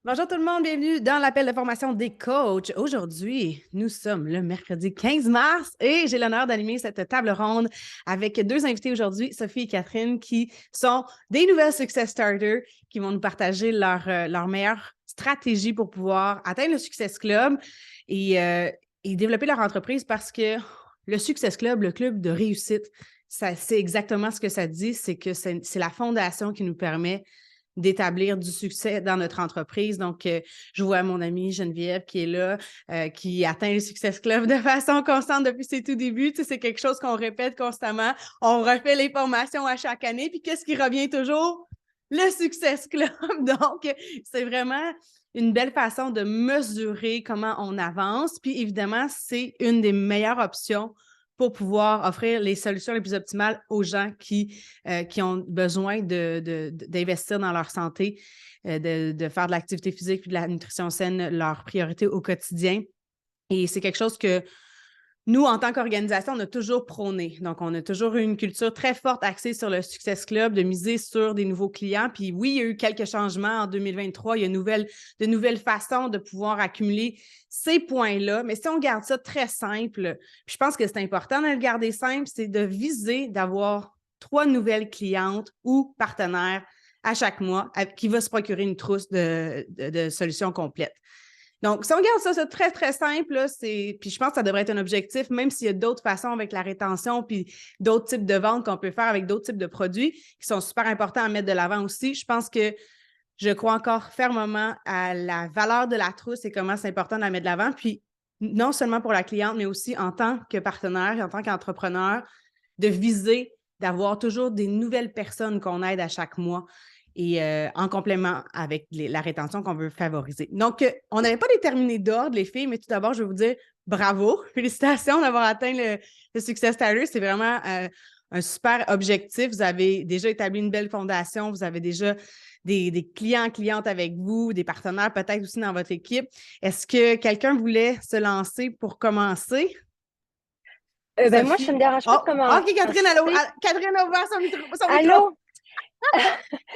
Bonjour tout le monde, bienvenue dans l'appel de formation des coachs. Aujourd'hui, nous sommes le mercredi 15 mars et j'ai l'honneur d'animer cette table ronde avec deux invités aujourd'hui, Sophie et Catherine, qui sont des nouvelles Success Starters, qui vont nous partager leur meilleure stratégie pour pouvoir atteindre le Success Club et développer leur entreprise parce que le Success Club, le club de réussite, c'est exactement ce que ça dit, c'est que c'est la fondation qui nous permet d'établir du succès dans notre entreprise. Donc, je vois mon amie Geneviève qui est là, qui atteint le Success Club de façon constante depuis ses tout débuts. Tu sais, c'est quelque chose qu'on répète constamment. On refait les formations à chaque année. Puis, qu'est-ce qui revient toujours? Le Success Club. Donc, c'est vraiment une belle façon de mesurer comment on avance. Puis, évidemment, c'est une des meilleures options pour pouvoir offrir les solutions les plus optimales aux gens qui ont besoin d'investir dans leur santé, de faire de l'activité physique puis de la nutrition saine leur priorité au quotidien. Et c'est quelque chose que nous, en tant qu'organisation, on a toujours prôné. Donc, on a toujours eu une culture très forte axée sur le Success Club, de miser sur des nouveaux clients. Puis oui, il y a eu quelques changements en 2023. Il y a de nouvelles façons de pouvoir accumuler ces points-là. Mais si on garde ça très simple, puis je pense que c'est important de le garder simple, c'est de viser d'avoir 3 nouvelles clientes ou partenaires à chaque mois qui va se procurer une trousse de solutions complètes. Donc, si on regarde ça, c'est très, très simple, là, puis je pense que ça devrait être un objectif, même s'il y a d'autres façons avec la rétention, puis d'autres types de ventes qu'on peut faire avec d'autres types de produits qui sont super importants à mettre de l'avant aussi. Je pense que je crois encore fermement à la valeur de la trousse et comment c'est important de la mettre de l'avant. Puis, non seulement pour la cliente, mais aussi en tant que partenaire, en tant qu'entrepreneur, de viser d'avoir toujours des nouvelles personnes qu'on aide à chaque mois et en complément avec la rétention qu'on veut favoriser. Donc, on n'avait pas déterminé d'ordre, les filles, mais tout d'abord, je vais vous dire bravo, félicitations d'avoir atteint le Success Starter. C'est vraiment un super objectif. Vous avez déjà établi une belle fondation, vous avez déjà des clients, clientes avec vous, des partenaires peut-être aussi dans votre équipe. Est-ce que quelqu'un voulait se lancer pour commencer? Moi, ça Sophie? me dérange pas Oh, de OK, Catherine, allô. commencer. Catherine a ouvert son micro. Allô?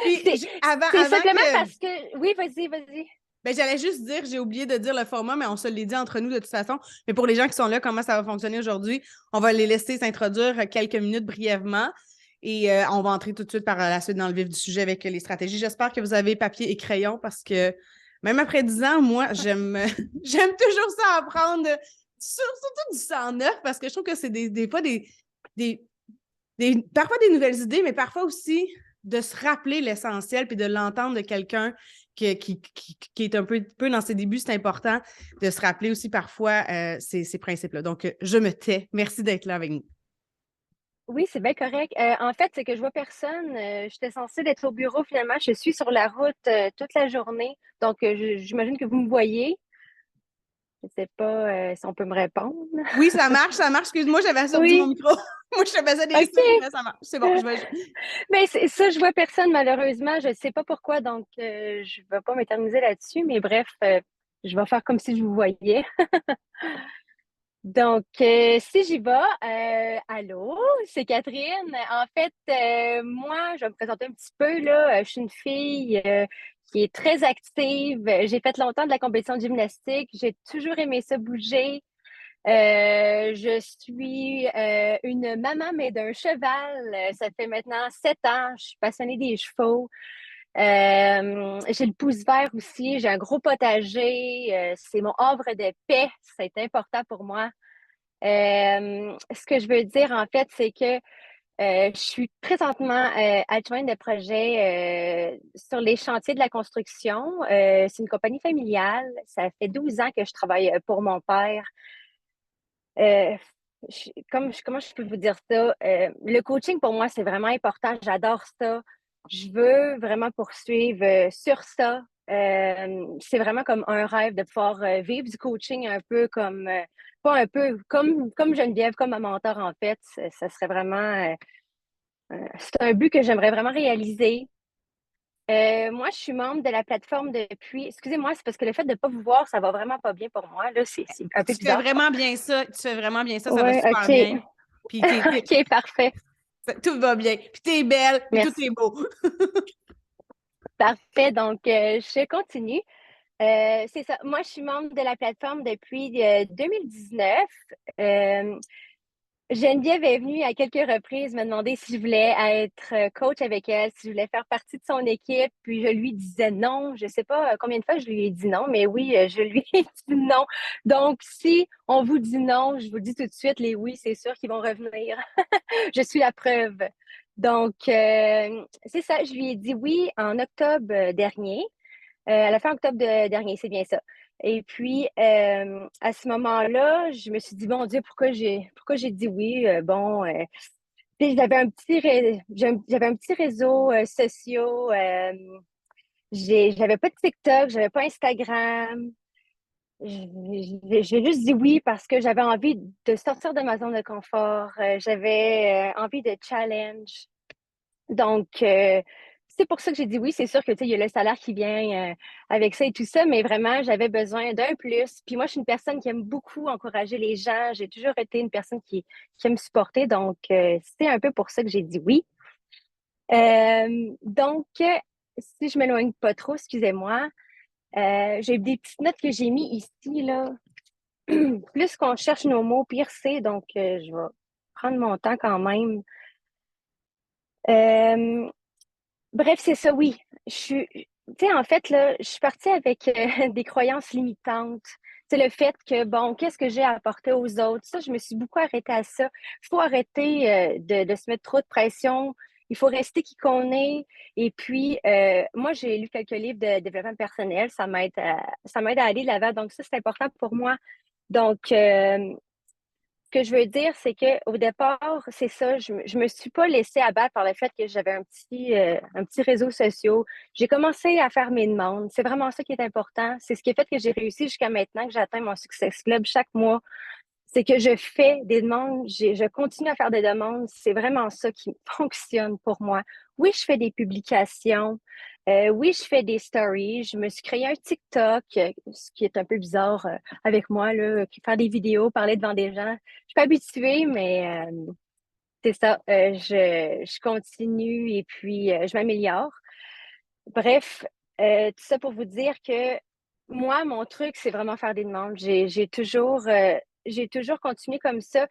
Puis, C'est, c'est avant simplement que. parce que... Oui, vas-y, vas-y. Ben, j'allais juste dire, j'ai oublié de dire le format, mais on se l'est dit entre nous de toute façon. Mais pour les gens qui sont là, comment ça va fonctionner aujourd'hui? On va les laisser s'introduire quelques minutes brièvement et on va entrer tout de suite par la suite dans le vif du sujet avec les stratégies. J'espère que vous avez papier et crayon parce que même après 10 ans, moi, j'aime j'aime toujours ça apprendre, surtout du 109 parce que je trouve que c'est des fois des, parfois des nouvelles idées, mais parfois aussi de se rappeler l'essentiel puis de l'entendre de quelqu'un qui est un peu dans ses débuts, c'est important de se rappeler aussi parfois ces principes-là. Donc, je me tais. Merci d'être là avec nous. Oui, c'est bien correct. En fait, c'est que je vois personne. J'étais censée être au bureau, finalement. Je suis sur la route toute la journée. Donc, j'imagine que vous me voyez. Je ne sais pas si on peut me répondre. Oui, ça marche, ça marche. Excuse-moi, j'avais assorti mon Oui, micro. Moi, je te faisais des OK. signes, mais ça marche. C'est bon, je vais. Mais c'est ça, je vois personne, malheureusement. Je ne sais pas pourquoi, donc je ne vais pas m'éterniser là-dessus. Mais bref, je vais faire comme si je vous voyais. Donc, si j'y vais, allô, c'est Catherine. En fait, moi, je vais me présenter un petit peu, là. Je suis une fille qui est très active. J'ai fait longtemps de la compétition de gymnastique. J'ai toujours aimé ça bouger. Je suis une maman, mais d'un cheval. Ça fait maintenant 7 ans. Je suis passionnée des chevaux. J'ai le pouce vert aussi. J'ai un gros potager. C'est mon havre de paix. C'est important pour moi. Ce que je veux dire, en fait, c'est que je suis présentement adjointe de projet sur les chantiers de la construction. C'est une compagnie familiale. Ça fait 12 ans que je travaille pour mon père. Euh, comment je peux vous dire ça? Le coaching, pour moi, c'est vraiment important. J'adore ça. Je veux vraiment poursuivre sur ça. C'est vraiment comme un rêve de pouvoir vivre du coaching un peu comme, pas un peu, comme Geneviève, comme ma mentor, en fait. Ça serait vraiment, c'est un but que j'aimerais vraiment réaliser. Moi, je suis membre de la plateforme depuis, excusez-moi, c'est parce que le fait de ne pas vous voir, ça va vraiment pas bien pour moi, là. C'est un peu Tu fais bizarre. vraiment bien ça. Tu fais vraiment bien ça. Ça va Ouais, super OK. bien. Puis OK, parfait. tout va bien. Puis t'es belle. Puis tout Merci. est beau. Parfait. Donc, je continue. C'est ça. Moi, je suis membre de la plateforme depuis 2019. Euh, Geneviève est venue à quelques reprises me demander si je voulais être coach avec elle, si je voulais faire partie de son équipe. Puis je lui disais non. Je sais pas combien de fois je lui ai dit non, mais oui, je lui ai dit non. Donc, si on vous dit non, je vous le dis tout de suite, les oui, c'est sûr qu'ils vont revenir. Je suis la preuve. Donc, c'est ça. Je lui ai dit oui en octobre dernier. À la fin octobre dernier, c'est bien ça. Et puis, à ce moment-là, je me suis dit, bon Dieu, pourquoi j'ai dit oui? Tu sais, j'avais un petit réseau social. J'avais pas de TikTok, j'avais pas Instagram. J'ai juste dit oui parce que j'avais envie de sortir de ma zone de confort. J'avais envie de challenge. Donc, c'est pour ça que j'ai dit oui. C'est sûr que, tu sais, il y a le salaire qui vient avec ça et tout ça, mais vraiment, j'avais besoin d'un plus. Puis moi, je suis une personne qui aime beaucoup encourager les gens. J'ai toujours été une personne qui aime supporter. Donc, c'est un peu pour ça que j'ai dit oui. Donc, si je m'éloigne pas trop, excusez-moi, j'ai des petites notes que j'ai mis ici, là. Plus qu'on cherche nos mots, pire c'est. Donc, je vais prendre mon temps quand même. Euh, Bref, c'est ça, oui. Tu sais, en fait, là, je suis partie avec des croyances limitantes. C'est le fait que, bon, qu'est-ce que j'ai à apporter aux autres? Ça, je me suis beaucoup arrêtée à ça. Il faut arrêter de se mettre trop de pression. Il faut rester qui qu'on est. Et puis, moi, j'ai lu quelques livres de développement personnel. Ça m'aide à aller de l'avant. Donc, ça, c'est important pour moi. Donc, ce que je veux dire, c'est qu'au départ, c'est ça, je me suis pas laissée abattre par le fait que j'avais un petit réseau social. J'ai commencé à faire mes demandes. C'est vraiment ça qui est important. C'est ce qui a fait que j'ai réussi jusqu'à maintenant, que j'atteins mon Success Club chaque mois. C'est que je fais des demandes, je continue à faire des demandes. C'est vraiment ça qui fonctionne pour moi. Oui, je fais des publications. Oui, je fais des stories. Je me suis créé un TikTok, ce qui est un peu bizarre avec moi, là, faire des vidéos, parler devant des gens. Je suis pas habituée, mais c'est ça. Je continue et puis je m'améliore. Bref, tout ça pour vous dire que moi, mon truc, c'est vraiment faire des demandes. J'ai toujours continué comme ça.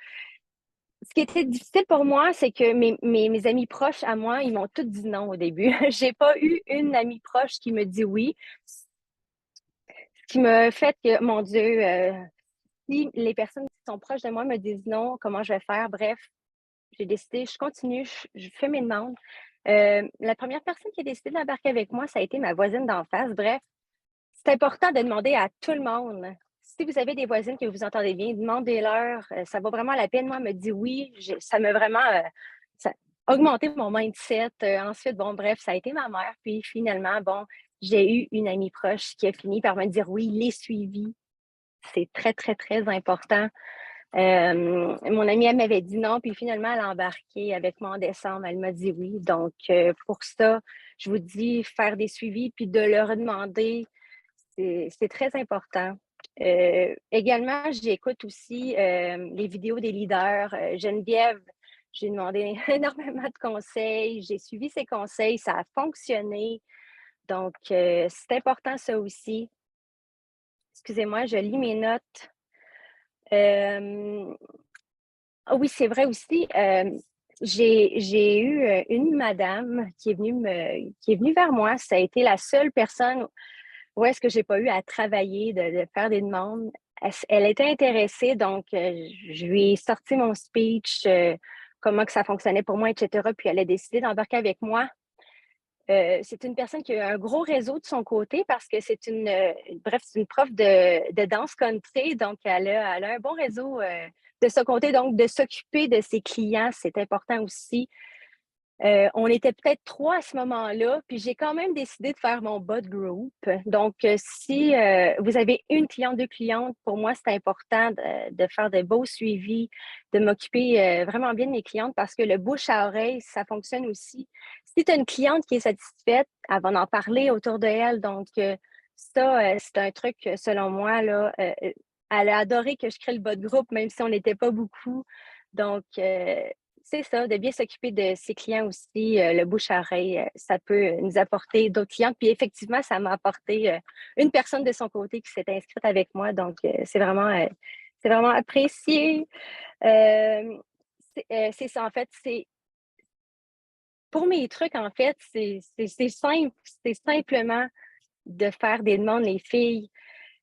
Ce qui était difficile pour moi, c'est que mes amis proches à moi, ils m'ont tous dit non au début. J'ai pas eu une amie proche qui me dit oui, ce qui m'a fait que, mon Dieu, si les personnes qui sont proches de moi me disent non, comment je vais faire? Bref, j'ai décidé, je continue, je fais mes demandes. La première personne qui a décidé d'embarquer avec moi, ça a été ma voisine d'en face. Bref, c'est important de demander à tout le monde. Si vous avez des voisines que vous entendez bien, demandez-leur. Ça vaut vraiment la peine. Moi, me dit oui. Ça m'a vraiment ça a augmenté mon mindset. Ensuite, bon, bref, ça a été ma mère. Puis finalement, bon, j'ai eu une amie proche qui a fini par me dire oui, les suivis. C'est très, très, très important. Mon amie, elle m'avait dit non, puis finalement, elle a embarqué avec moi en décembre. Elle m'a dit oui. Donc, pour ça, je vous dis, faire des suivis, puis de leur demander, c'est très important. Également, j'écoute aussi les vidéos des leaders. Geneviève, j'ai demandé énormément de conseils. J'ai suivi ses conseils. Ça a fonctionné. Donc, c'est important ça aussi. Excusez-moi, je lis mes notes. Euh, ah oui, c'est vrai aussi. J'ai eu une madame qui est venue vers moi. Ça a été la seule personne où est-ce que j'ai pas eu à travailler, de faire des demandes. Elle était intéressée, donc je lui ai sorti mon speech, comment que ça fonctionnait pour moi, etc. Puis elle a décidé d'embarquer avec moi. C'est une personne qui a un gros réseau de son côté parce que bref, c'est une prof de danse country, donc elle a un bon réseau de ce côté. Donc, de s'occuper de ses clients, c'est important aussi. On était peut-être trois à ce moment-là, puis j'ai quand même décidé de faire mon bot group. Donc, si vous avez une cliente, deux clientes, pour moi, c'est important de faire de beaux suivis, de m'occuper vraiment bien de mes clientes parce que le bouche à oreille, ça fonctionne aussi. Si tu as une cliente qui est satisfaite, elle va en parler autour de elle. Donc, ça, c'est un truc, selon moi, là, elle a adoré que je crée le bot group, même si on n'était pas beaucoup. Donc, c'est ça, de bien s'occuper de ses clients aussi, le bouche-à-oreille, ça peut nous apporter d'autres clients. Puis effectivement, ça m'a apporté une personne de son côté qui s'est inscrite avec moi. Donc, c'est vraiment apprécié. Euh, c'est ça, en fait, c'est pour mes trucs, en fait, c'est simple. C'est simplement de faire des demandes, les filles.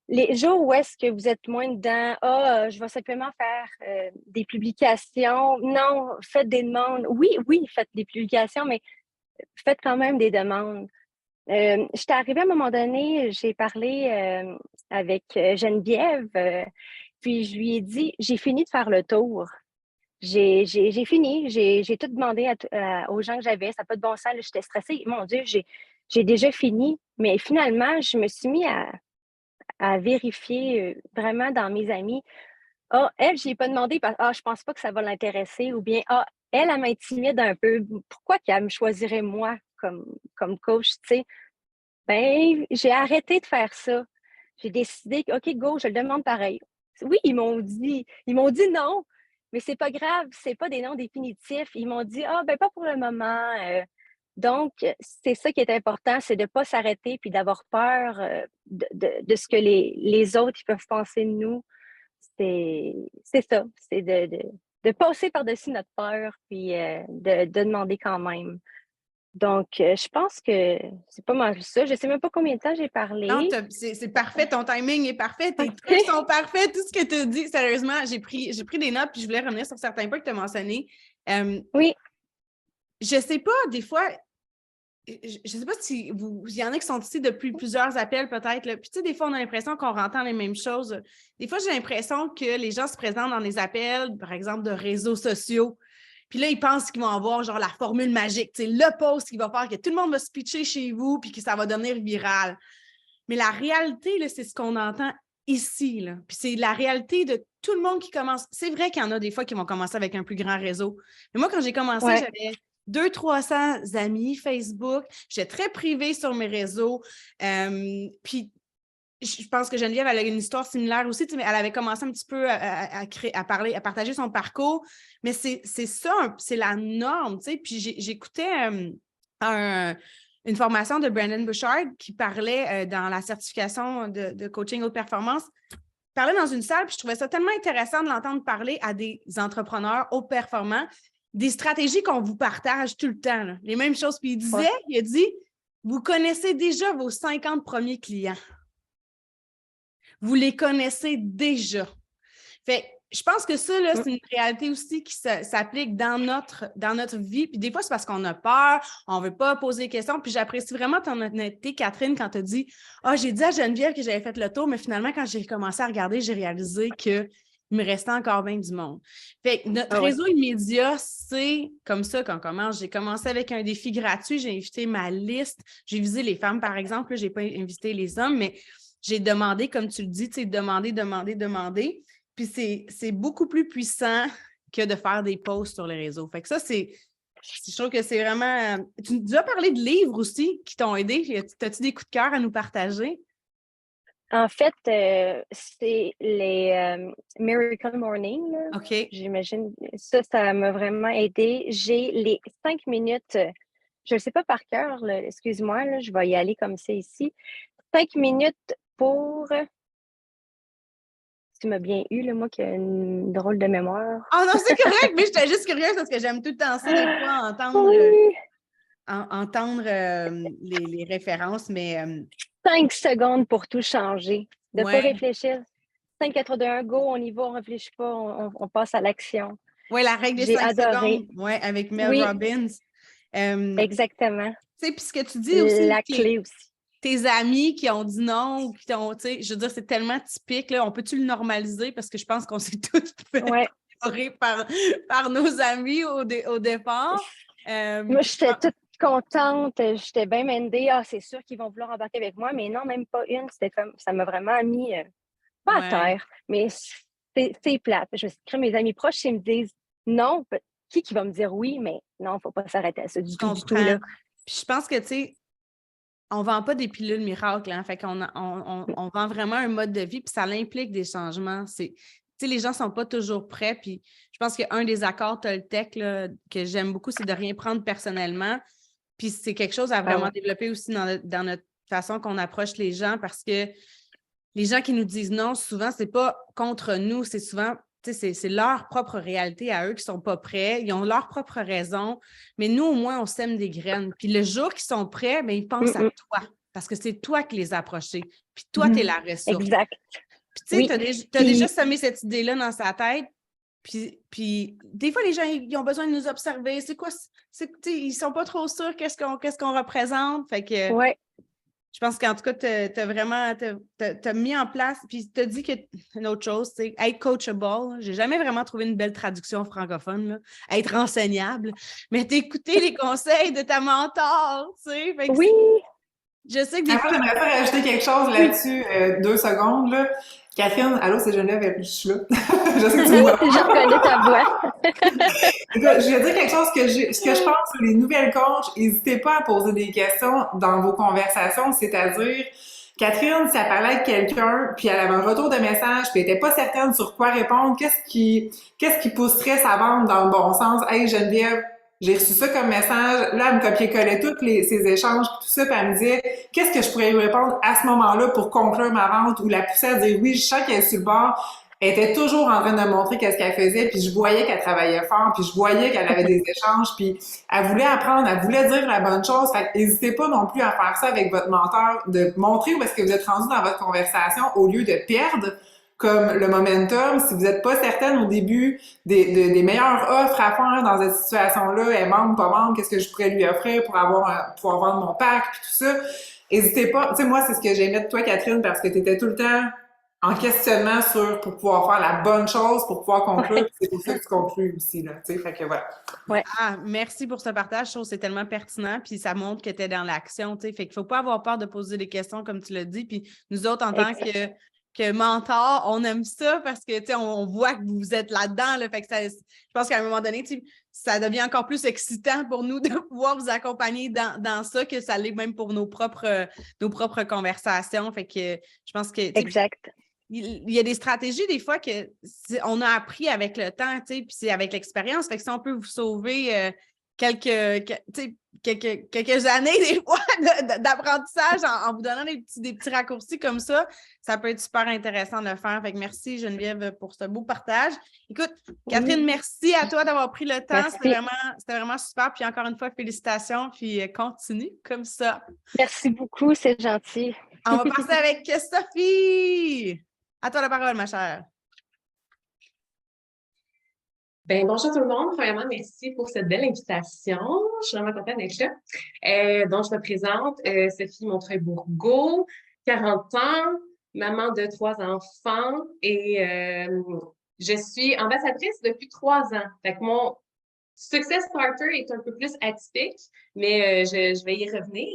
Les jours où est-ce que vous êtes moins dedans, je vais simplement faire des publications. Non, faites des demandes. Oui, oui, faites des publications, mais faites quand même des demandes. J'étais arrivée à un moment donné, j'ai parlé avec Geneviève, puis je lui ai dit, j'ai fini de faire le tour. J'ai fini, j'ai tout demandé aux gens que j'avais, ça n'a pas de bon sens, j'étais stressée. Mon Dieu, j'ai déjà fini. Mais finalement, je me suis mis à vérifier vraiment dans mes amis. Ah, elle, je n'y ai pas demandé parce que je pense pas que ça va l'intéresser. Ou bien, elle m'intimide un peu. Pourquoi qu'elle me choisirait moi comme coach, tu sais? Ben, j'ai arrêté de faire ça. J'ai décidé que, OK, go, je le demande pareil. Oui, ils m'ont dit non, mais c'est pas grave, c'est pas des noms définitifs. Ils m'ont dit, ben, pas pour le moment. Donc, c'est ça qui est important, c'est de ne pas s'arrêter puis d'avoir peur de ce que les autres ils peuvent penser de nous. C'est ça, c'est de passer par-dessus notre peur puis de demander quand même. Donc, je pense que c'est pas mal ça. Je sais même pas combien de temps j'ai Non, parlé. c'est parfait, ton timing est parfait, tes trucs OK. sont parfaits, tout ce que tu as dit, sérieusement, j'ai pris des notes puis je voulais revenir sur certains points que tu as mentionnés. Oui, Je sais pas, des fois, je sais pas si il y en a qui sont ici depuis plusieurs appels peut-être, là. Puis tu sais, des fois, on a l'impression qu'on entend les mêmes choses. Des fois, j'ai l'impression que les gens se présentent dans des appels, par exemple, de réseaux sociaux. Puis là, ils pensent qu'ils vont avoir genre la formule magique, tu sais, le post qui va faire que tout le monde va se pitcher chez vous puis que ça va devenir viral. Mais la réalité, là, c'est ce qu'on entend ici. Là. Puis c'est la réalité de tout le monde qui commence. C'est vrai qu'il y en a des fois qui vont commencer avec un plus grand réseau. Mais moi, quand j'ai commencé, ouais. j'avais 200-300 amis Facebook. J'étais très privée sur mes réseaux. Puis je pense que Geneviève, elle a une histoire similaire aussi. Elle avait commencé un petit peu à parler, à partager son parcours. Mais c'est ça, c'est la norme. Puis j'écoutais une formation de Brandon Bouchard qui parlait dans la certification de coaching haute performance. Il parlait dans une salle, puis je trouvais ça tellement intéressant de l'entendre parler à des entrepreneurs haut performants, des stratégies qu'on vous partage tout le temps, là. Les mêmes choses. Puis Ouais. il a dit, vous connaissez déjà vos 50 premiers clients. Vous les connaissez déjà. Fait je pense que ça, là, c'est une réalité aussi qui s'applique dans notre vie. Puis des fois, c'est parce qu'on a peur, on ne veut pas poser des questions. Puis j'apprécie vraiment ton honnêteté, Catherine, quand tu as dit j'ai dit à Geneviève que j'avais fait le tour, mais finalement, quand j'ai commencé à regarder, j'ai réalisé qu'il me restait encore bien du monde. Fait que notre réseau immédiat, c'est comme ça qu'on commence. J'ai commencé avec un défi gratuit, j'ai invité ma liste. J'ai visé les femmes, par exemple. Je n'ai pas invité les hommes, mais j'ai demandé, comme tu le dis, tu sais, demander. Puis c'est beaucoup plus puissant que de faire des posts sur les réseaux. Fait que ça, je trouve que c'est vraiment... Tu nous as parlé de livres aussi qui t'ont aidé. As-tu des coups de cœur à nous partager? En fait, c'est les Miracle Morning, là. OK. J'imagine. Ça m'a vraiment aidé. J'ai les 5 minutes, je ne sais pas par cœur, là, excuse-moi, là, je vais y aller comme ça ici. 5 minutes pour. Tu m'as bien eu, là, moi qui ai une drôle de mémoire. Oh non, c'est correct, mais j'étais juste curieuse parce que j'aime tout le temps ça, des fois, Oui. entendre les références, mais 5 secondes pour tout changer. De ne pas ouais. réfléchir. 5, 4, 2, 1, go, on y va, on ne réfléchit pas, on passe à l'action. Ouais, la règle des J'ai 5 adoré. secondes, ouais, avec Mel Oui, Robbins. exactement. Tu sais, puis ce que tu dis aussi, La clé aussi. tes amis qui ont dit non ou qui t'ont, tu sais, je veux dire, c'est tellement typique, là. On peut-tu le normaliser parce que je pense qu'on s'est tous fait Ouais. ignorer par nos amis au départ. Moi, j'étais toute contente, j'étais bien mindée. C'est sûr qu'ils vont vouloir embarquer avec moi, mais non, même pas une. C'était comme, ça m'a vraiment mis, pas à Ouais, terre, mais c'est plate. Je me suis créé mes amis proches, ils me disent non. Qui va me dire oui, mais non, il ne faut pas s'arrêter à ça je du tout, là. comprends. Puis je pense que, tu sais, on ne vend pas des pilules miracles, hein. Fait qu'on on vend vraiment un mode de vie, puis ça implique des changements. Tu sais, les gens ne sont pas toujours prêts. Puis je pense qu'un des accords Toltec là, que j'aime beaucoup, c'est de rien prendre personnellement. Puis c'est quelque chose à vraiment développer aussi dans notre façon qu'on approche les gens parce que les gens qui nous disent non, souvent, c'est pas contre nous, c'est souvent, tu sais, c'est leur propre réalité à eux qui sont pas prêts. Ils ont leur propre raison. Mais nous, au moins, on sème des graines. Puis le jour qu'ils sont prêts, bien, ils pensent à toi parce que c'est toi qui les as approchés. Puis toi, tu es la ressource. Exact. Puis tu sais, tu as déjà semé cette idée-là dans sa tête. Puis des fois, les gens, ils ont besoin de nous observer. C'est quoi? Ils sont pas trop sûrs qu'est-ce qu'on représente. Fait que je pense qu'en tout cas, tu as vraiment t'as mis en place. Puis tu as dit une autre chose, c'est être coachable. J'ai jamais vraiment trouvé une belle traduction francophone, là. Être enseignable. Mais t'écouter les conseils de ta mentor, tu sais. Oui! Je sais que des fois... J'aimerais pas rajouter quelque chose là-dessus, 2 secondes, là. Catherine, allô, c'est Geneviève, je suis là. Je sais que tu me vois. Je reconnais ta voix. Je vais dire quelque chose ce que je pense sur les nouvelles coachs, n'hésitez pas à poser des questions dans vos conversations, c'est-à-dire, Catherine, si elle parlait avec quelqu'un, puis elle avait un retour de message, puis elle était pas certaine sur quoi répondre, qu'est-ce qui pousserait sa vente dans le bon sens? Hey, Geneviève, j'ai reçu ça comme message. Là, elle me copiait-collait tous ces échanges, puis tout ça, puis elle me disait qu'est-ce que je pourrais lui répondre à ce moment-là pour conclure ma vente ou la pousser à dire oui, je sens qu'elle est sur le bord. Elle était toujours en train de me montrer qu'est-ce qu'elle faisait, puis je voyais qu'elle travaillait fort, puis je voyais qu'elle avait des échanges, puis elle voulait apprendre, elle voulait dire la bonne chose. Fait que n'hésitez pas non plus à faire ça avec votre mentor, de montrer où est-ce que vous êtes rendu dans votre conversation au lieu de perdre comme le momentum. Si vous n'êtes pas certaine au début des meilleures offres à faire dans cette situation-là, elle membre, pas membre, qu'est-ce que je pourrais lui offrir pour pouvoir vendre mon pack, puis tout ça, n'hésitez pas. Tu sais, moi, c'est ce que j'aimais de toi, Catherine, parce que tu étais tout le temps en questionnement pour pouvoir faire la bonne chose, pour pouvoir conclure. C'est pour ça que tu conclus aussi, là. Tu sais, fait que voilà. Ah, merci pour ce partage. Je trouve que c'est tellement pertinent, puis ça montre que tu es dans l'action, tu sais. Fait qu'il faut pas avoir peur de poser des questions, comme tu l'as dit. Puis nous autres, en tant que mentor, on aime ça parce que, tu sais, on voit que vous êtes là-dedans, là. Fait que je pense qu'à un moment donné, tu sais, ça devient encore plus excitant pour nous de pouvoir vous accompagner dans ça que ça l'est même pour nos propres conversations. Fait que je pense que... Exact. Il y a des stratégies, des fois, on a appris avec le temps, tu sais, puis c'est avec l'expérience. Fait que si on peut vous sauver quelques années, des fois, d'apprentissage en vous donnant des petits raccourcis comme ça peut être super intéressant de le faire. Fait que merci, Geneviève, pour ce beau partage. Écoute, Catherine, merci à toi d'avoir pris le temps. C'était vraiment super. Puis encore une fois, félicitations. Puis continue comme ça. Merci beaucoup, c'est gentil. On va passer avec Sophie. À toi la parole, ma chère. Ben, bonjour tout le monde. Premièrement, merci pour cette belle invitation. Je suis vraiment contente d'être là. Donc, je me présente, Sophie Montreuil-Bourgault, 40 ans, maman de 3 enfants et je suis ambassadrice depuis 3 ans. Fait que mon Success Starter est un peu plus atypique, mais je vais y revenir.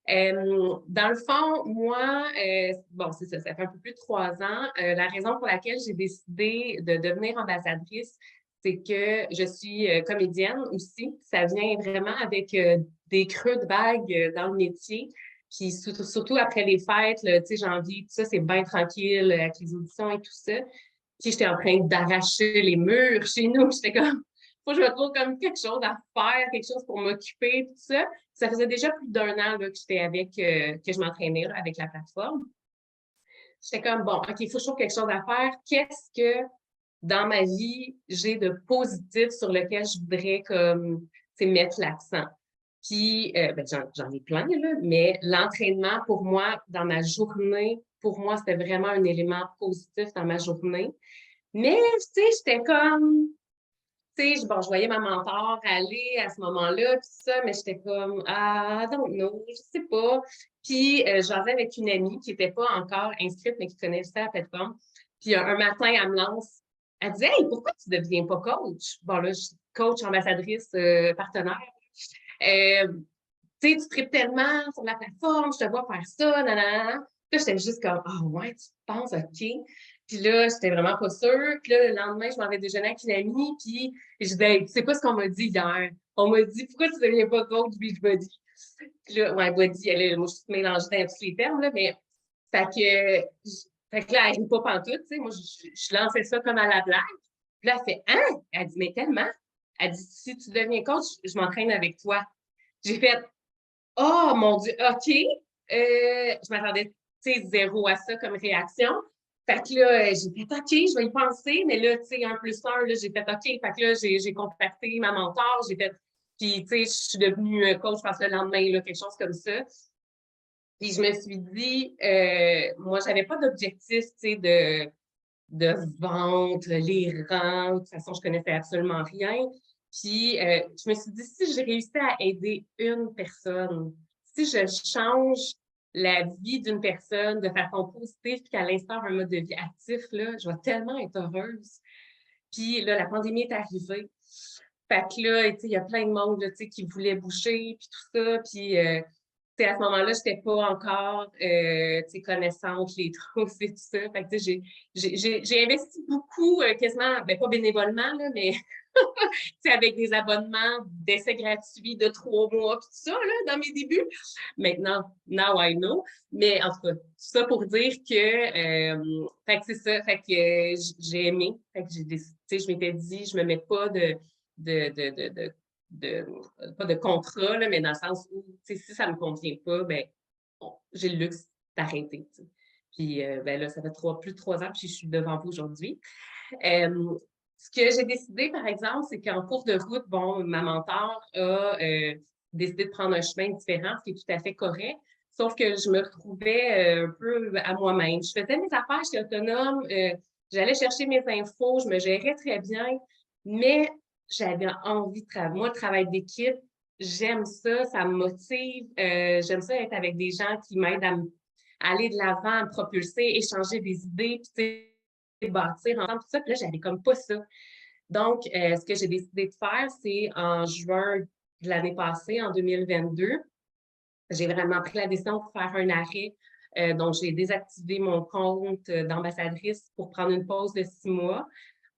Dans le fond, moi, bon, c'est ça, ça fait un peu plus de 3 ans. La raison pour laquelle j'ai décidé de devenir ambassadrice, c'est que je suis comédienne aussi. Ça vient vraiment avec des creux de vague dans le métier. Puis surtout après les fêtes, tu sais, janvier, tout ça, c'est bien tranquille avec les auditions et tout ça. Puis j'étais en train d'arracher les murs chez nous. J'étais comme, faut que je me trouve comme quelque chose à faire, quelque chose pour m'occuper, tout ça. Ça faisait déjà plus d'1 an là, que j'étais que je m'entraînais avec la plateforme. J'étais comme, bon, OK, il faut que je trouve quelque chose à faire. Qu'est-ce que dans ma vie, j'ai de positif sur lequel je voudrais comme, mettre l'accent? Puis, ben, j'en ai plein, là, mais l'entraînement, pour moi, dans ma journée, pour moi, c'était vraiment un élément positif dans ma journée. Mais, tu sais, j'étais comme... Tu sais, bon, je voyais ma mentor aller à ce moment-là, puis ça, mais j'étais comme, I don't know, je sais pas. Puis, j'avais avec une amie qui n'était pas encore inscrite, mais qui connaissait la plateforme. Puis, un matin, elle me lance, elle dit, hey, pourquoi tu ne deviens pas coach? Bon, là, je suis coach, ambassadrice, partenaire. Tu sais, tu tripes tellement sur la plateforme, je te vois faire ça, nanana. Puis là, j'étais juste comme, oh, ouais, tu penses, OK. Puis là, j'étais vraiment pas sûre. Puis là, le lendemain, je m'en vais déjeuner avec une amie. Puis je disais, tu sais pas ce qu'on m'a dit hier. On m'a dit, pourquoi tu ne deviens pas coach Beachbody? Puis là, ouais, body, moi, je suis mélangée dans tous les termes, là, mais fait Fait que là, elle rit pas pantoute, tu sais. Moi, je lançais ça comme à la blague. Puis là, elle fait « Hein? » Elle dit « Mais tellement. » Elle dit « Si tu deviens coach, je m'entraîne avec toi. » J'ai fait « Oh, mon Dieu, OK. » Je m'attendais, tu sais, zéro à ça comme réaction. Fait que là, j'ai fait « OK, je vais y penser. » Mais là, tu sais, 1+1, là, j'ai fait « OK. » Fait que là, j'ai contacté ma mentor. J'ai fait... Puis, tu sais, je suis devenue coach, je pense, le lendemain, là, quelque chose comme ça. Puis je me suis dit, moi, j'avais pas d'objectif, tu sais, de vente, les rangs. De toute façon, je connaissais absolument rien. Puis je me suis dit, si je réussis à aider une personne, si je change la vie d'une personne de façon positive, puis qu'elle instaure un mode de vie actif, là, je vais tellement être heureuse. Puis là, la pandémie est arrivée. Fait que là, tu sais, il y a plein de monde, là, tu sais, qui voulait boucher, puis tout ça. Puis à ce moment-là, je n'étais pas encore connaissante, les trousses et tout ça. Fait que, j'ai investi beaucoup, quasiment, ben, pas bénévolement, là, mais avec des abonnements d'essais gratuits de 3 mois, puis tout ça, là, dans mes débuts. Maintenant, now I know. Mais en tout cas, tout ça pour dire que, fait que c'est ça, fait que j'ai aimé. Fait que j'ai décidé, je m'étais dit, je me mets pas pas de contrat, là, mais dans le sens où, si ça ne me convient pas, ben, j'ai le luxe d'arrêter. Puis, ben là, ça fait plus de 3 ans, puis je suis devant vous aujourd'hui. Ce que j'ai décidé, par exemple, c'est qu'en cours de route, bon, ma mentor a décidé de prendre un chemin différent, ce qui est tout à fait correct. Sauf que je me retrouvais un peu à moi-même. Je faisais mes affaires, j'étais autonome, j'allais chercher mes infos, je me gérais très bien, mais j'avais envie de travailler. Moi, le travail d'équipe, j'aime ça, ça me motive. J'aime ça être avec des gens qui m'aident à aller de l'avant, à me propulser, échanger des idées, puis bâtir ensemble, tout ça. Puis là, j'avais comme pas ça. Donc, ce que j'ai décidé de faire, c'est en juin de l'année passée, en 2022, j'ai vraiment pris la décision de faire un arrêt. Donc, j'ai désactivé mon compte d'ambassadrice pour prendre une pause de 6 mois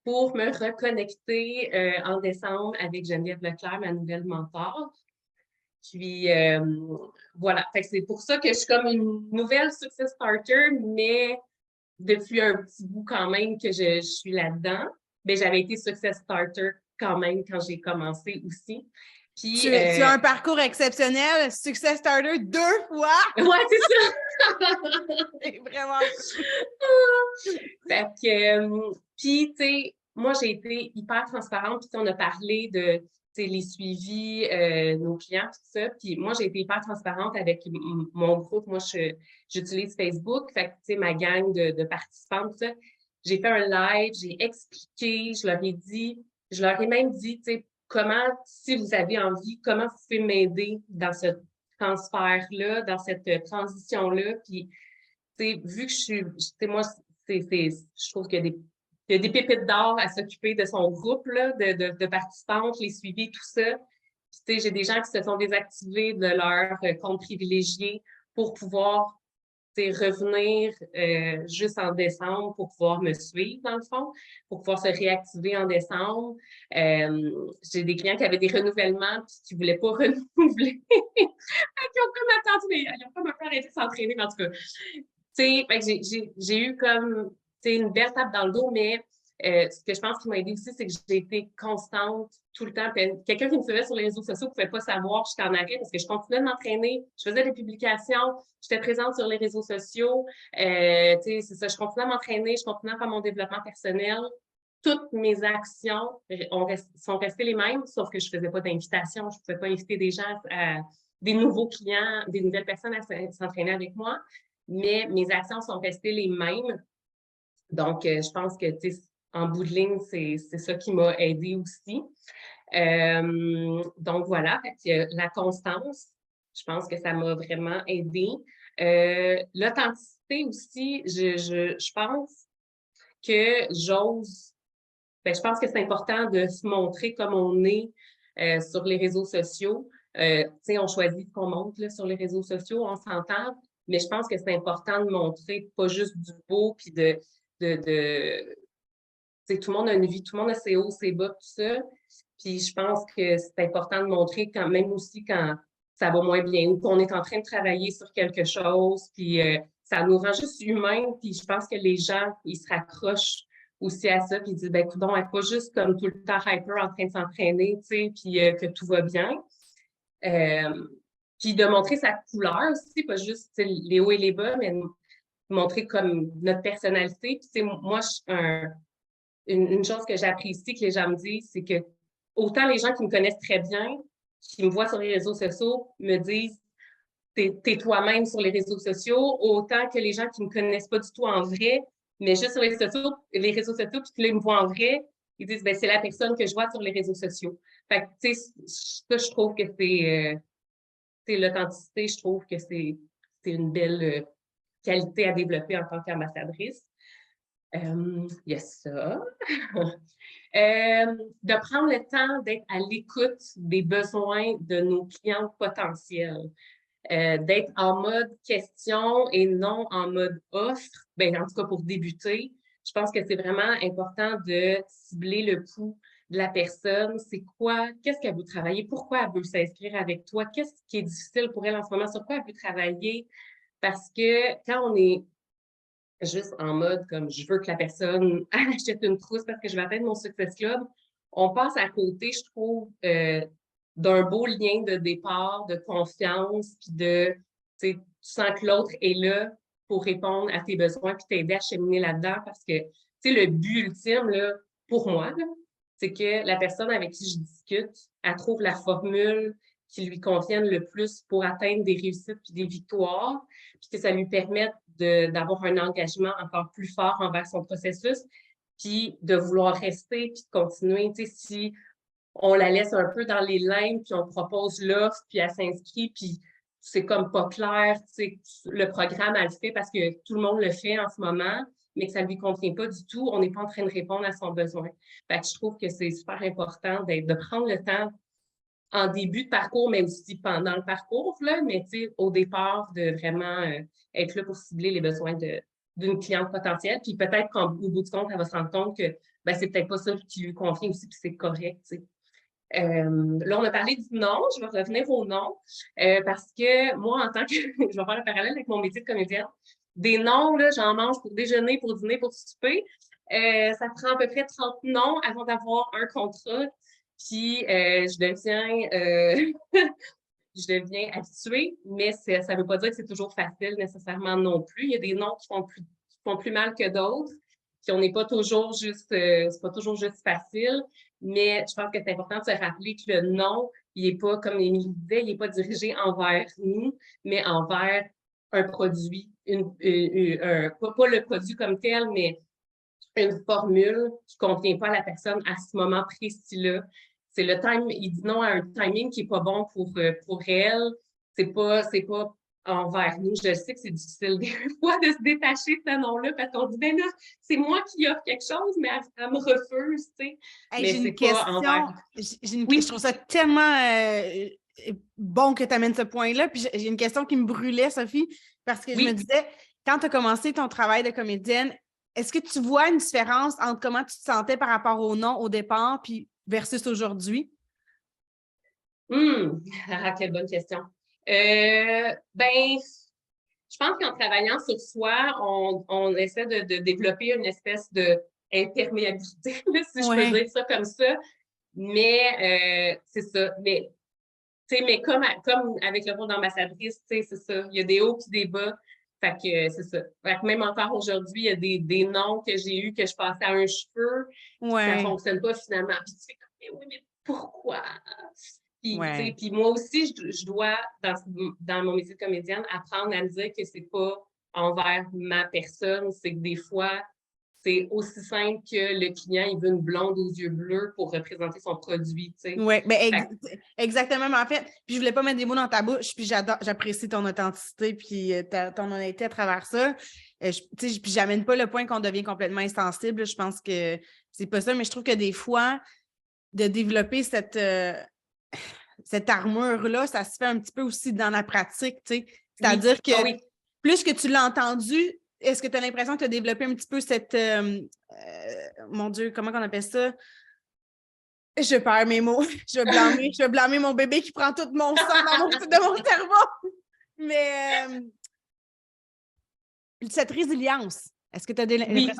pour me reconnecter en décembre avec Geneviève Leclerc, ma nouvelle mentor. Puis, voilà. Fait que c'est pour ça que je suis comme une nouvelle success starter, mais depuis un petit bout quand même que je suis là-dedans. Mais j'avais été success starter quand même quand j'ai commencé aussi. Puis, tu as un parcours exceptionnel, success starter 2 fois! Ouais, c'est ça! C'est vraiment Fait que, puis, tu sais, moi, j'ai été hyper transparente, puis on a parlé de les suivis, nos clients, tout ça. Puis moi, j'ai été hyper transparente avec mon groupe. Moi, j'utilise Facebook, fait que, tu sais, ma gang de participants, tout ça. J'ai fait un live, j'ai expliqué, je leur ai même dit, tu sais, comment, si vous avez envie, comment vous pouvez m'aider dans ce transfert-là, dans cette transition-là. Puis, tu sais, vu que je suis, tu sais, moi, je trouve qu'il y a des pépites d'or à s'occuper de son groupe là, de participantes, les suivis, tout ça. Puis, tu sais, j'ai des gens qui se sont désactivés de leur compte privilégié pour pouvoir revenir juste en décembre pour pouvoir me suivre, dans le fond, pour pouvoir se réactiver en décembre. J'ai des clients qui avaient des renouvellements puis qui ne voulaient pas renouveler. Ils ont comme attendu, mais ils n'ont pas un peu arrêté de s'entraîner, mais en tout cas. J'ai eu comme une belle tape dans le dos, mais ce que je pense qui m'a aidé aussi, c'est que j'ai été constante tout le temps. Quelqu'un qui me suivait sur les réseaux sociaux ne pouvait pas savoir que j'étais en arrêt parce que je continuais de m'entraîner, je faisais des publications, j'étais présente sur les réseaux sociaux. C'est ça, je continuais à m'entraîner, je continuais à faire mon développement personnel. Toutes mes actions sont restées les mêmes, sauf que je ne faisais pas d'invitation, je ne pouvais pas inviter des gens, des nouveaux clients, des nouvelles personnes à s'entraîner avec moi. Mais mes actions sont restées les mêmes. Donc, je pense que, en bout de ligne, c'est ça qui m'a aidée aussi. Donc, voilà, la constance, je pense que ça m'a vraiment aidée. L'authenticité aussi, je pense que je pense que c'est important de se montrer comme on est sur les réseaux sociaux. On choisit ce qu'on montre là, sur les réseaux sociaux, on s'entend, mais je pense que c'est important de montrer pas juste du beau, puis tout le monde a une vie, tout le monde a ses hauts, ses bas, tout ça. Puis je pense que c'est important de montrer quand même aussi quand ça va moins bien ou qu'on est en train de travailler sur quelque chose. Puis ça nous rend juste humains, puis je pense que les gens, ils se raccrochent aussi à ça, puis ils disent, ben, coudonc, elle n'est pas juste comme tout le temps hyper en train de s'entraîner, tu sais, puis que tout va bien. Puis de montrer sa couleur aussi, pas juste les hauts et les bas, mais montrer comme notre personnalité. Puis, moi, une chose que j'apprécie que les gens me disent, c'est que autant les gens qui me connaissent très bien, qui me voient sur les réseaux sociaux, me disent t'es toi-même sur les réseaux sociaux, autant que les gens qui ne me connaissent pas du tout en vrai, mais juste sur les réseaux sociaux, puis que là, ils me voient en vrai, ils disent, ben, c'est la personne que je vois sur les réseaux sociaux. Fait que, tu sais, ça, je trouve que c'est l'authenticité, je trouve que c'est une belle qualité à développer en tant qu'ambassadrice. Il y a ça. De prendre le temps d'être à l'écoute des besoins de nos clients potentiels. D'être en mode question et non en mode offre, ben, en tout cas pour débuter, je pense que c'est vraiment important de cibler le pouls de la personne. C'est quoi? Qu'est-ce qu'elle veut travailler? Pourquoi elle veut s'inscrire avec toi? Qu'est-ce qui est difficile pour elle en ce moment? Sur quoi elle veut travailler? Parce que quand on est juste en mode comme je veux que la personne achète une trousse parce que je vais atteindre mon Success Club, on passe à côté, je trouve, d'un beau lien de départ, de confiance, puis tu sens que l'autre est là pour répondre à tes besoins puis t'aider à cheminer là-dedans parce que, le but ultime, là, pour moi, là, c'est que la personne avec qui je discute, elle trouve la formule qui lui convienne le plus pour atteindre des réussites puis des victoires, puis que ça lui permette d'avoir un engagement encore plus fort envers son processus, puis de vouloir rester puis de continuer. Tu sais, si on la laisse un peu dans les limbes, puis on propose l'offre, puis elle s'inscrit, puis c'est comme pas clair, tu sais, le programme, elle le fait parce que tout le monde le fait en ce moment, mais que ça ne lui convient pas du tout, on n'est pas en train de répondre à son besoin. Fait que je trouve que c'est super important de prendre le temps en début de parcours, mais aussi pendant le parcours, là, mais au départ, de vraiment être là pour cibler les besoins d'une cliente potentielle. Puis peut-être qu'au bout du compte, elle va se rendre compte que ben, c'est peut-être pas ça qui lui convient aussi, puis c'est correct. Là, on a parlé du nom, je vais revenir au nom, parce que moi, en tant que, je vais faire le parallèle avec mon métier de comédienne, des noms, là, j'en mange pour déjeuner, pour dîner, pour souper. Ça prend à peu près 30 noms avant d'avoir un contrat. Puis je deviens habituée, mais ça ne veut pas dire que c'est toujours facile nécessairement non plus. Il y a des noms qui font plus mal que d'autres, puis on n'est pas toujours juste, c'est pas toujours juste facile, mais je pense que c'est important de se rappeler que le nom, il n'est pas, comme Émilie disait, il n'est pas dirigé envers nous, mais envers un produit, pas le produit comme tel, mais une formule qui ne convient pas à la personne à ce moment précis-là. C'est le time, il dit non à un timing qui n'est pas bon pour elle. C'est pas envers nous. Je sais que c'est difficile des fois de se détacher de ce nom-là parce qu'on dit, ben là, c'est moi qui offre quelque chose, mais elle me refuse, tu sais. Hey, mais j'ai une question. Oui. Je trouve ça tellement bon que tu amènes ce point-là. Puis j'ai une question qui me brûlait, Sophie, parce que je me disais, quand tu as commencé ton travail de comédienne, est-ce que tu vois une différence entre comment tu te sentais par rapport au nom au départ puis versus aujourd'hui? Quelle bonne question. Ben, je pense qu'en travaillant sur soi, on essaie de développer une espèce d'imperméabilité, si je peux dire ça comme ça. Mais c'est ça. Mais comme avec le rôle d'ambassadrice, c'est ça. Il y a des hauts et des bas. Fait que c'est ça. Fait que même encore aujourd'hui, il y a des noms que j'ai eus que je passais à un cheveu. Ça ne fonctionne pas finalement. Puis tu fais comme, mais oui, mais pourquoi? Puis moi aussi, je dois, dans mon métier de comédienne, apprendre à me dire que c'est pas envers ma personne, c'est que des fois, c'est aussi simple que le client, il veut une blonde aux yeux bleus pour représenter son produit, tu sais. Oui, exactement. Mais en fait, puis je voulais pas mettre des mots dans ta bouche, puis j'apprécie ton authenticité puis ton honnêteté à travers ça. Puis j'amène pas le point qu'on devient complètement insensible. Je pense que c'est pas ça, mais je trouve que des fois, de développer cette armure-là, ça se fait un petit peu aussi dans la pratique, tu sais. C'est-à-dire que plus que tu l'as entendu, est-ce que tu as l'impression que tu as développé un petit peu cette... mon Dieu, comment on appelle ça? Je perds mes mots. Je vais blâmer mon bébé qui prend tout mon sang de mon cerveau. Mais cette résilience, est-ce que tu as Oui, l'impression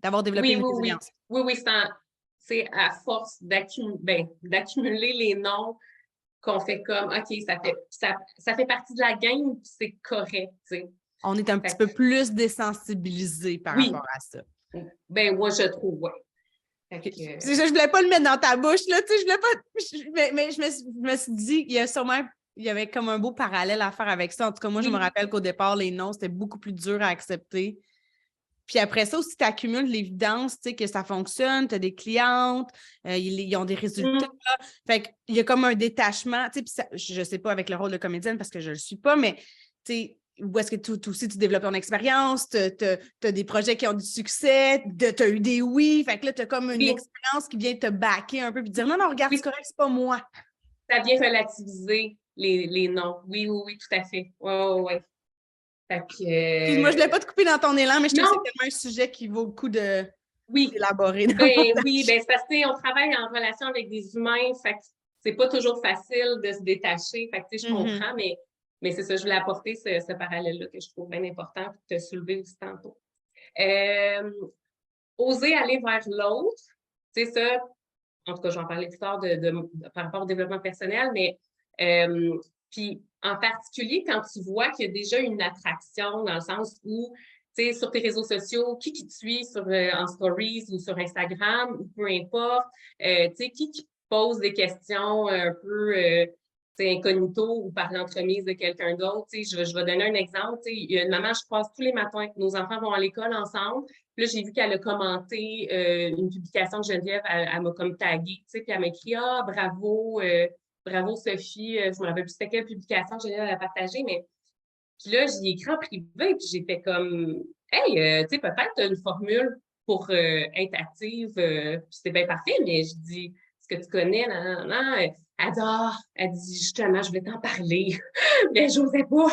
d'avoir développé une oui. résilience? Oui, c'est à force d'accumuler les noms qu'on fait comme, OK, ça fait partie de la game, puis c'est correct, tu sais. On est un petit peu plus désensibilisé par Oui. rapport à ça. Ben, moi, je trouve, oui. Je voulais pas le mettre dans ta bouche, là, tu sais, je voulais pas... Mais je me suis dit, il y avait comme un beau parallèle à faire avec ça. En tout cas, moi, je me rappelle qu'au départ, les noms, c'était beaucoup plus dur à accepter. Puis après ça aussi, tu accumules l'évidence, tu sais, que ça fonctionne, tu as des clientes, ils ont des résultats. Fait qu'il y a comme un détachement, tu sais, puis je sais pas avec le rôle de comédienne parce que je le suis pas, mais tu sais, où est-ce que tu aussi tu développes ton expérience, tu as des projets qui ont du succès, tu as eu des oui, fait que là, tu as comme une expérience qui vient te backer un peu puis dire non, regarde, c'est correct, c'est pas moi. Ça vient relativiser les noms. Oui, tout à fait. Oui. Excuse-moi, je ne l'ai pas te couper dans ton élan, mais je trouve que c'est tellement un sujet qui vaut le coup d'élaborer. C'est parce qu'on travaille en relation avec des humains, fait que c'est pas toujours facile de se détacher. Fait que je comprends, mais c'est ça, je voulais apporter ce parallèle-là que je trouve bien important pour te soulever aussi tantôt. Oser aller vers l'autre, c'est ça. En tout cas, j'en parlais plus tard par rapport au développement personnel, mais puis en particulier quand tu vois qu'il y a déjà une attraction dans le sens où, tu sais, sur tes réseaux sociaux, qui te suit en stories ou sur Instagram, ou peu importe, tu sais, qui pose des questions un peu, tu sais, incognito ou par l'entremise de quelqu'un d'autre. Tu sais, je vais donner un exemple. Tu sais, il y a une maman, je croise tous les matins, nos enfants vont à l'école ensemble. Puis là, j'ai vu qu'elle a commenté une publication de Geneviève, elle m'a comme taguée, tu sais, puis elle m'a écrit « Ah, bravo Sophie », je me rappelle plus c'était quelle publication Geneviève a partagée, mais puis là, j'y ai écrit en privé, puis j'ai fait comme « Hey, tu sais, peut-être une formule pour être active, puis c'était bien parfait, mais je dis « Est-ce que tu connais? » Elle dit « Ah, elle dit justement, je voulais t'en parler, mais j'osais pas. »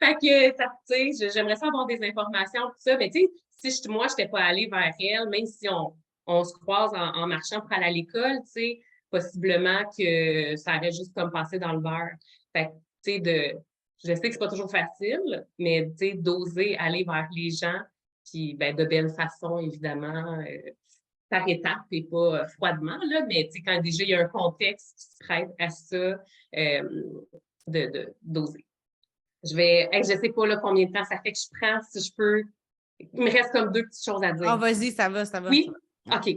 Fait que, tu sais, j'aimerais ça avoir des informations, tout ça, mais tu sais, si moi, je n'étais pas allée vers elle, même si on se croise en marchant pour aller à l'école, tu sais, possiblement que ça aurait juste comme passé dans le beurre. Fait que, tu sais, je sais que c'est pas toujours facile, mais tu sais, d'oser aller vers les gens, puis ben, de belle façon, évidemment, par étapes et pas froidement, là, mais tu sais, quand déjà il y a un contexte qui se prête à ça, d'oser. Je sais pas là, combien de temps ça fait que je prends, si je peux. Il me reste comme 2 petites choses à dire. Ah, vas-y, ça va. Oui? OK.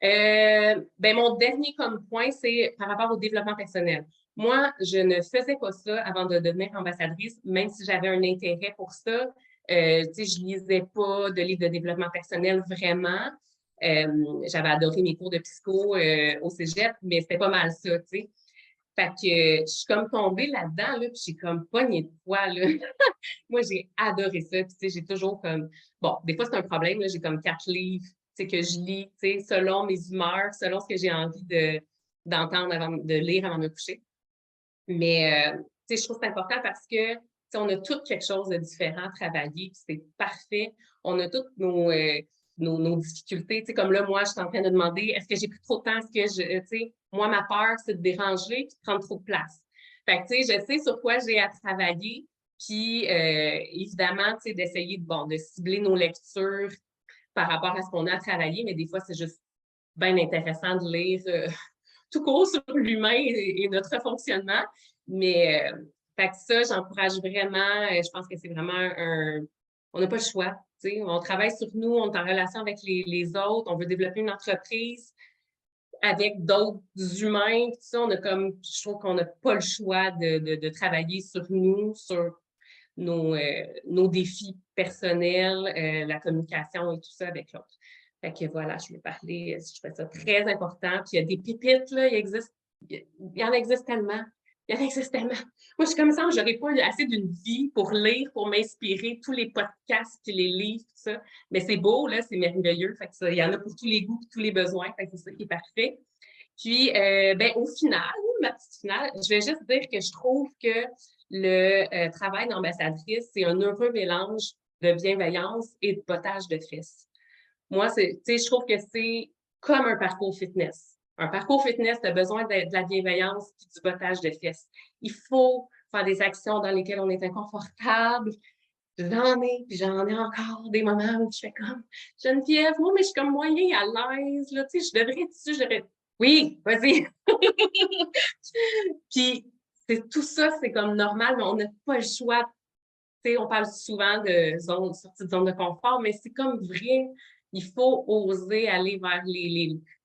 Ben, mon dernier comme point, c'est par rapport au développement personnel. Moi, je ne faisais pas ça avant de devenir ambassadrice, même si j'avais un intérêt pour ça. Tu sais, je lisais pas de livres de développement personnel vraiment. J'avais adoré mes cours de psycho au cégep, mais c'était pas mal ça, tu sais. Fait que je suis comme tombée là-dedans, là, puis j'ai comme pogné de poids, là. Moi, j'ai adoré ça. Puis, tu sais, j'ai toujours comme... Bon, des fois, c'est un problème, là. J'ai comme 4 livres, tu sais, que je lis, tu sais, selon mes humeurs, selon ce que j'ai envie d'entendre de lire avant de me coucher. Mais, tu sais, je trouve que c'est important parce que, tu sais, on a tous quelque chose de différent à travailler, puis c'est parfait. On a toutes nos difficultés. Tu sais, comme là, moi, je suis en train de demander, est-ce que j'ai pris trop de temps? Est-ce que tu sais, moi, ma peur, c'est de déranger et de prendre trop de place. Fait que, tu sais, je sais sur quoi j'ai à travailler. Puis, évidemment, tu sais, d'essayer de cibler nos lectures par rapport à ce qu'on a à travailler, mais des fois, c'est juste bien intéressant de lire tout court sur l'humain et notre fonctionnement. Mais, fait que ça, j'encourage vraiment. Je pense que c'est vraiment on n'a pas le choix. Tu sais, on travaille sur nous, on est en relation avec les autres, on veut développer une entreprise avec d'autres humains. Tout ça, je trouve qu'on n'a pas le choix de travailler sur nous, sur nos défis personnels, la communication et tout ça avec l'autre. Fait que voilà, je vais parler, je trouve ça très important. Puis il y a des pépites, là, il y en existe tellement. Il y en existe tellement. Moi, je suis comme ça, j'aurais pas assez d'une vie pour lire, pour m'inspirer, tous les podcasts, puis les livres, tout ça. Mais c'est beau, là, c'est merveilleux. Fait que ça, il y en a pour tous les goûts, tous les besoins. Fait que c'est ça qui est parfait. Puis, ben, au final, ma petite finale, je vais juste dire que je trouve que le travail d'ambassadrice, c'est un heureux mélange de bienveillance et de bottage de fesses. Moi, je trouve que c'est comme un parcours fitness. Un parcours fitness, tu as besoin de la bienveillance et du bottage de fesses. Il faut faire des actions dans lesquelles on est inconfortable, puis j'en ai encore des moments où je fais comme Geneviève, moi, mais je suis comme moyen à l'aise, là, tu sais, je devrais. Oui, vas-y. Puis, c'est comme normal, mais on n'a pas le choix. Tu sais, on parle souvent de sortie de zone de confort, mais c'est comme vrai. Il faut oser aller vers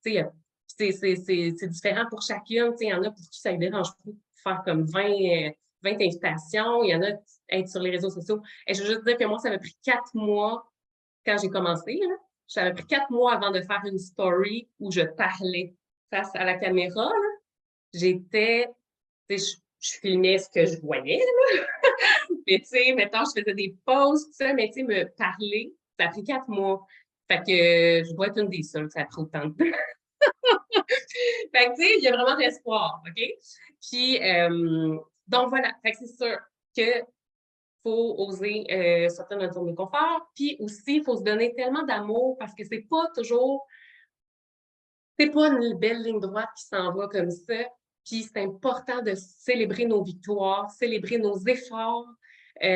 tu sais, c'est différent pour chacune. Tu sais, il y en a pour qui ça ne dérange pas de faire comme 20 invitations. Il y en a être sur les réseaux sociaux. Et je veux juste dire que moi, ça m'a pris 4 mois quand j'ai commencé. Là. Ça m'a pris 4 mois avant de faire une story où je parlais face à la caméra. Là. J'étais, tu sais, je filmais ce que je voyais. Là. Mais tu sais, mettons, je faisais des posts, tout ça, mais tu sais, me parler, ça a pris 4 mois. Fait que je dois être une des seules, ça a pris autant de temps. Fait que tu sais, il y a vraiment de l'espoir, OK? Puis, donc voilà, fait que c'est sûr que faut oser sortir de notre zone de confort. Puis aussi, il faut se donner tellement d'amour parce que c'est pas une belle ligne droite qui s'en va comme ça. Puis c'est important de célébrer nos victoires, célébrer nos efforts, puis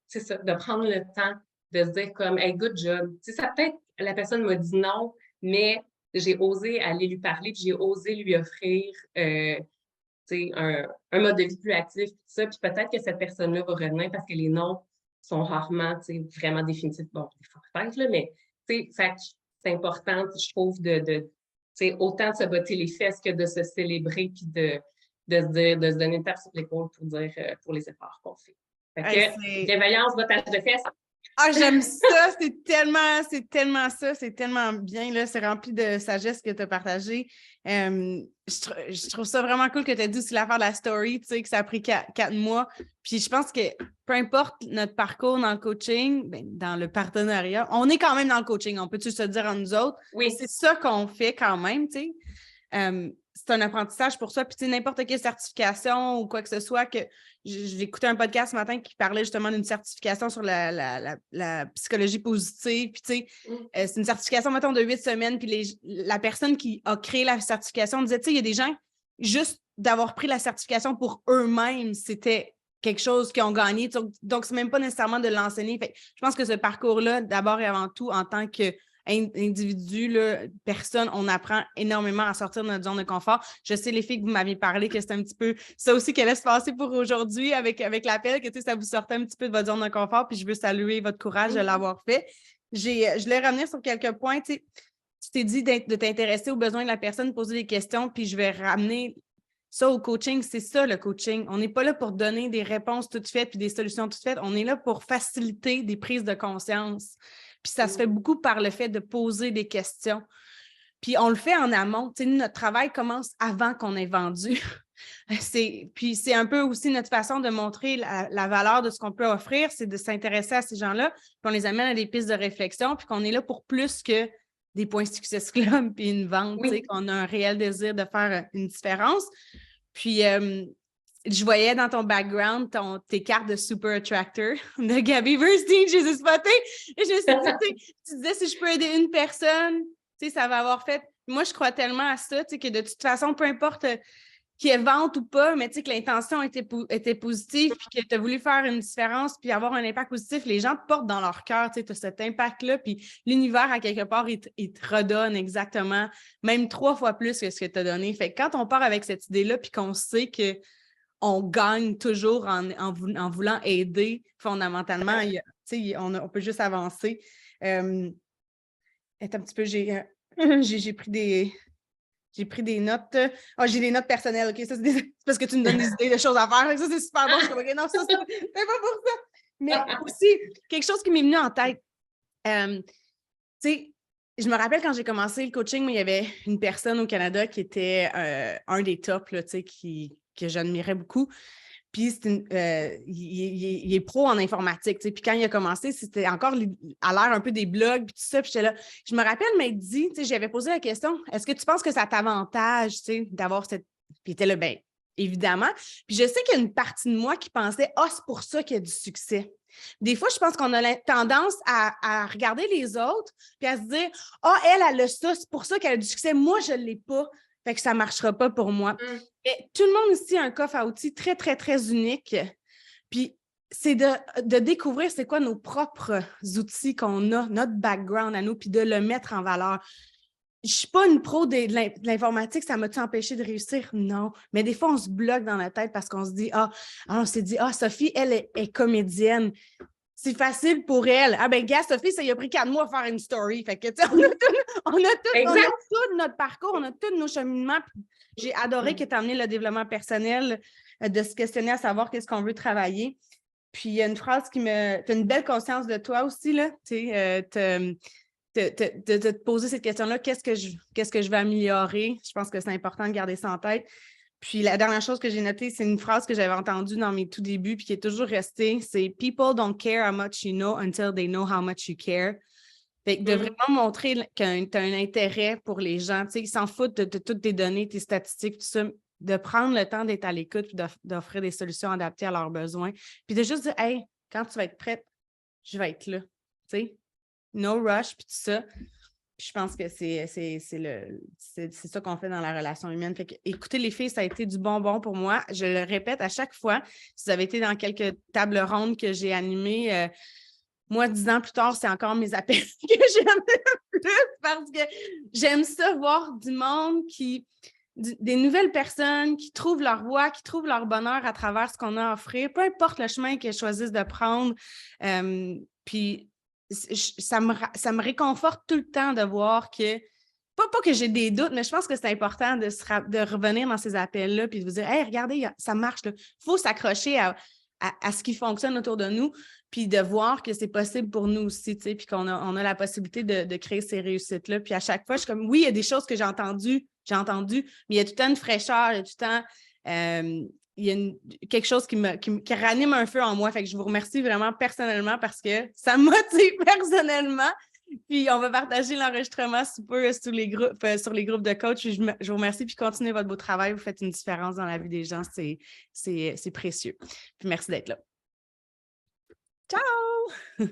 c'est ça, de prendre le temps de se dire comme, hey, good job. Tu sais, ça peut-être, la personne m'a dit non, mais j'ai osé aller lui parler, puis j'ai osé lui offrir un mode de vie plus actif, tout ça. Puis peut-être que cette personne-là va revenir parce que les noms sont rarement vraiment définitifs. Bon, des fois peut-être, là, mais c'est important, je trouve, autant de se botter les fesses que de se célébrer puis de se donner une tape sur l'épaule pour dire pour les efforts qu'on fait. Fait que bienveillance, bottage de fesses. Ah, j'aime ça, c'est tellement ça, c'est tellement bien, là, c'est rempli de sagesse que tu as partagé. Je trouve ça vraiment cool que tu aies dit aussi l'affaire de la story, tu sais, que ça a pris 4 mois. Puis je pense que peu importe notre parcours dans le coaching, dans le partenariat, on est quand même dans le coaching, on peut-tu se dire entre nous autres? Oui. C'est ça qu'on fait quand même, tu sais. C'est un apprentissage pour ça. Puis, tu sais, n'importe quelle certification ou quoi que ce soit, que j'ai écouté un podcast ce matin qui parlait justement d'une certification sur la psychologie positive. Puis, tu sais, c'est une certification, mettons, de 8 semaines. Puis, la personne qui a créé la certification disait, tu sais, il y a des gens, juste d'avoir pris la certification pour eux-mêmes, c'était quelque chose qu'ils ont gagné. Donc, c'est même pas nécessairement de l'enseigner. Fait, je pense que ce parcours-là, d'abord et avant tout, en tant que individu, là, personne, on apprend énormément à sortir de notre zone de confort. Je sais, les filles, que vous m'aviez parlé, que c'est un petit peu ça aussi qui allait se passer pour aujourd'hui avec l'appel, que ça vous sortait un petit peu de votre zone de confort, puis je veux saluer votre courage de l'avoir fait. Je voulais revenir sur quelques points. Tu t'es dit de t'intéresser aux besoins de la personne, poser des questions, puis je vais ramener ça au coaching. C'est ça, le coaching. On n'est pas là pour donner des réponses toutes faites puis des solutions toutes faites. On est là pour faciliter des prises de conscience. Puis ça se fait beaucoup par le fait de poser des questions. Puis on le fait en amont. Tu sais, notre travail commence avant qu'on ait vendu. Puis c'est un peu aussi notre façon de montrer la valeur de ce qu'on peut offrir, c'est de s'intéresser à ces gens-là, puis on les amène à des pistes de réflexion, puis qu'on est là pour plus que des points Success Club puis une vente, tu sais, qu'on a un réel désir de faire une différence. Puis je voyais dans ton background tes cartes de Super Attractor de Gabby Bernstein, je les ai spotées. Et je me suis dit, tu disais, si je peux aider une personne, tu sais, ça va avoir fait. Moi, je crois tellement à ça, tu sais, que de toute façon, peu importe qu'il y ait vente ou pas, mais tu sais, que l'intention était positive, puis que tu as voulu faire une différence, puis avoir un impact positif, les gens te portent dans leur cœur, tu sais, as cet impact-là, puis l'univers, à quelque part, il te redonne exactement, même 3 fois plus que ce que tu as donné. Fait que quand on part avec cette idée-là, puis qu'on sait que on gagne toujours en voulant aider fondamentalement. On peut juste avancer. Attends un petit peu, j'ai pris des notes. J'ai des notes personnelles, OK? Ça, c'est parce que tu me donnes des idées de choses à faire. Ça, c'est super bon. Je suis comme, OK, non, ça, c'est pas pour ça. Mais aussi, quelque chose qui m'est venu en tête. Tu sais, je me rappelle quand j'ai commencé le coaching, mais il y avait une personne au Canada qui était un des tops, là, tu sais, que j'admirais beaucoup. Puis, il est pro en informatique. Puis, quand il a commencé, c'était encore à l'ère un peu des blogs, puis tout ça. Puis, j'étais là. Je me rappelle m'être dit, j'avais posé la question, est-ce que tu penses que ça t'avantage, d'avoir cette. Puis, il était là, bien, évidemment. Puis, je sais qu'il y a une partie de moi qui pensait, c'est pour ça qu'il y a du succès. Des fois, je pense qu'on a tendance à regarder les autres, puis à se dire, elle a ça, c'est pour ça qu'elle a du succès. Moi, je ne l'ai pas. Fait que ça ne marchera pas pour moi. Et tout le monde ici a un coffre à outils très, très, très unique. Puis c'est de découvrir c'est quoi nos propres outils qu'on a, notre background à nous, puis de le mettre en valeur. Je ne suis pas une pro de l'informatique, ça m'a-tu empêché de réussir? Non. Mais des fois, on se bloque dans la tête parce qu'on se dit, on s'est dit, Sophie, elle est comédienne. C'est facile pour elle. Ah ben, gars, Sophie, ça lui a pris 4 mois à faire une story. Fait que, tu sais, on a tout notre parcours, on a tous nos cheminements. J'ai adoré que tu as amené le développement personnel, de se questionner à savoir qu'est-ce qu'on veut travailler. Puis, il y a une phrase qui me... Tu as une belle conscience de toi aussi, là. Tu sais, de te poser cette question-là, qu'est-ce que je vais améliorer? Je pense que c'est important de garder ça en tête. Puis la dernière chose que j'ai notée, c'est une phrase que j'avais entendue dans mes tout débuts puis qui est toujours restée, c'est « People don't care how much you know until they know how much you care ». Fait que de vraiment montrer que tu as un intérêt pour les gens, tu sais, ils s'en foutent de toutes tes données, tes statistiques, tout ça, de prendre le temps d'être à l'écoute puis d'offrir des solutions adaptées à leurs besoins. Puis de juste dire « Hey, quand tu vas être prête, je vais être là. » Tu sais, no rush puis tout ça. Puis je pense que c'est ça qu'on fait dans la relation humaine. Fait que, écoutez, les filles, ça a été du bonbon pour moi. Je le répète à chaque fois. Si vous avez été dans quelques tables rondes que j'ai animées, moi, 10 ans plus tard, c'est encore mes appels que j'aime le plus parce que j'aime ça voir du monde des nouvelles personnes qui trouvent leur voie, qui trouvent leur bonheur à travers ce qu'on a à offrir, peu importe le chemin qu'elles choisissent de prendre. Puis ça me réconforte tout le temps de voir que, pas que j'ai des doutes, mais je pense que c'est important de revenir dans ces appels-là puis de vous dire « Hey, regardez, ça marche. Il faut s'accrocher à ce qui fonctionne autour de nous puis de voir que c'est possible pour nous aussi, tu sais, puis qu'on a la possibilité de créer ces réussites-là. Puis à chaque fois, je suis comme, oui, il y a des choses que j'ai entendues, mais il y a tout le temps une fraîcheur, il y a tout le temps... il y a quelque chose qui ranime un feu en moi. Fait que je vous remercie vraiment personnellement parce que ça me motive personnellement. Puis on va partager l'enregistrement sous peu sur les groupes de coach. Je vous remercie puis continuez votre beau travail. Vous faites une différence dans la vie des gens. C'est précieux. Puis merci d'être là. Ciao!